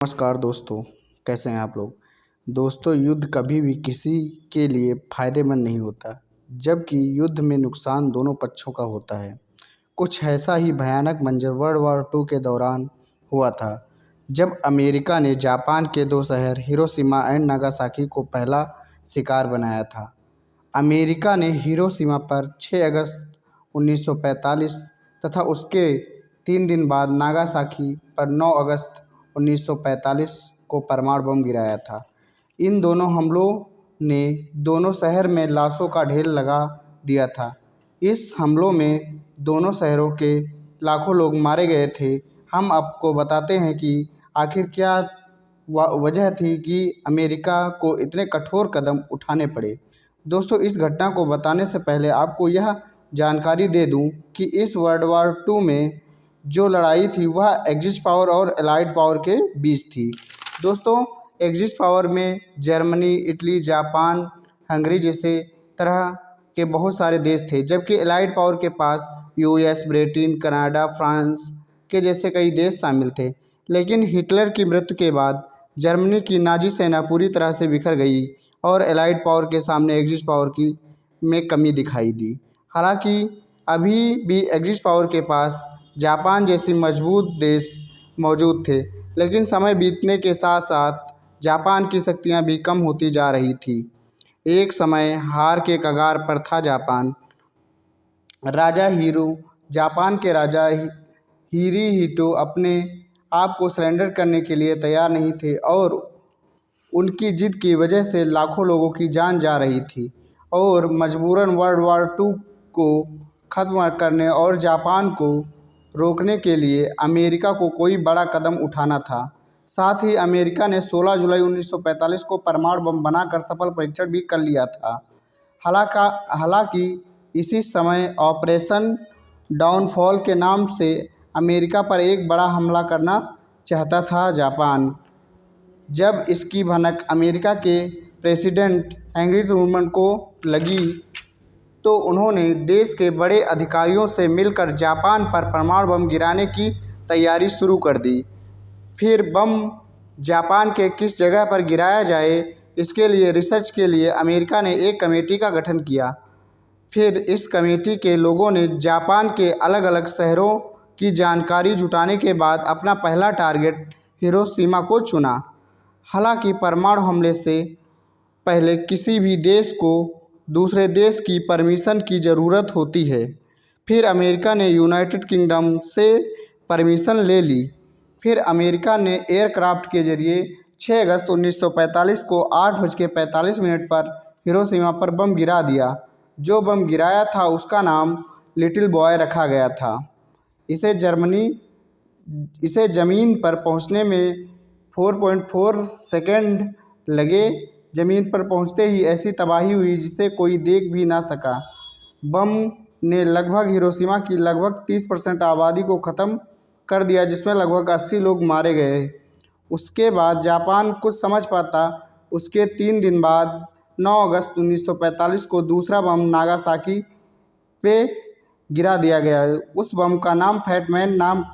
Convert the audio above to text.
नमस्कार दोस्तों, कैसे हैं आप लोग। दोस्तों, युद्ध कभी भी किसी के लिए फ़ायदेमंद नहीं होता, जबकि युद्ध में नुकसान दोनों पक्षों का होता है। कुछ ऐसा ही भयानक मंजर वर्ल्ड वॉर 2 के दौरान हुआ था, जब अमेरिका ने जापान के 2 शहर हिरोशिमा एंड नागासाकी को पहला शिकार बनाया था। अमेरिका ने हिरोशिमा पर 6 अगस्त 1945 तथा उसके 3 दिन बाद नागासाकी पर 9 अगस्त 1945 को परमाणु बम गिराया था। इन दोनों हमलों ने दोनों शहर में लाशों का ढेर लगा दिया था। इस हमलों में दोनों शहरों के लाखों लोग मारे गए थे। हम आपको बताते हैं कि आखिर क्या वजह थी कि अमेरिका को इतने कठोर कदम उठाने पड़े। दोस्तों, इस घटना को बताने से पहले आपको यह जानकारी दे दूं कि इस वर्ल्ड वॉर 2 में जो लड़ाई थी वह एक्सिस पावर और एलाइड पावर के बीच थी। दोस्तों, एक्सिस पावर में जर्मनी, इटली, जापान, हंगरी जैसे तरह के बहुत सारे देश थे, जबकि एलाइड पावर के पास यूएस, ब्रिटेन, कनाडा, फ्रांस के जैसे कई देश शामिल थे। लेकिन हिटलर की मृत्यु के बाद जर्मनी की नाजी सेना पूरी तरह से बिखर गई और एलाइड पावर के सामने एक्सिस पावर की में कमी दिखाई दी। हालांकि अभी भी एक्सिस पावर के पास जापान जैसी मजबूत देश मौजूद थे, लेकिन समय बीतने के साथ साथ जापान की शक्तियां भी कम होती जा रही थी। एक समय हार के कगार पर था जापान। जापान के राजा हिरोहितो अपने आप को सरेंडर करने के लिए तैयार नहीं थे और उनकी जिद की वजह से लाखों लोगों की जान जा रही थी और मजबूरन वर्ल्ड वॉर 2 को ख़त्म करने और जापान को रोकने के लिए अमेरिका को कोई बड़ा कदम उठाना था। साथ ही अमेरिका ने 16 जुलाई 1945 को परमाणु बम बनाकर सफल परीक्षण भी कर लिया था। हालांकि इसी समय ऑपरेशन डाउनफॉल के नाम से अमेरिका पर एक बड़ा हमला करना चाहता था जापान। जब इसकी भनक अमेरिका के प्रेसिडेंट हेनरी ट्रूमन को लगी तो उन्होंने देश के बड़े अधिकारियों से मिलकर जापान पर परमाणु बम गिराने की तैयारी शुरू कर दी। फिर बम जापान के किस जगह पर गिराया जाए, इसके लिए रिसर्च के लिए अमेरिका ने एक कमेटी का गठन किया। फिर इस कमेटी के लोगों ने जापान के अलग अलग शहरों की जानकारी जुटाने के बाद अपना पहला टारगेट हिरोशिमा को चुना। हालांकि परमाणु हमले से पहले किसी भी देश को दूसरे देश की परमिशन की ज़रूरत होती है। फिर अमेरिका ने यूनाइटेड किंगडम से परमिशन ले ली। फिर अमेरिका ने एयरक्राफ्ट के जरिए 6 अगस्त 1945 को 8:45 पर हिरोशिमा पर बम गिरा दिया। जो बम गिराया था उसका नाम लिटिल बॉय रखा गया था। इसे ज़मीन पर पहुंचने में 4.4 सेकंड लगे। ज़मीन पर पहुंचते ही ऐसी तबाही हुई जिसे कोई देख भी ना सका। बम ने लगभग हिरोशिमा की लगभग 30% आबादी को ख़त्म कर दिया, जिसमें लगभग 80 लोग मारे गए। उसके बाद जापान कुछ समझ पाता। उसके 3 दिन बाद 9 अगस्त 1945 को दूसरा बम नागासाकी पे गिरा दिया गया। उस बम का नाम फैटमैन नाम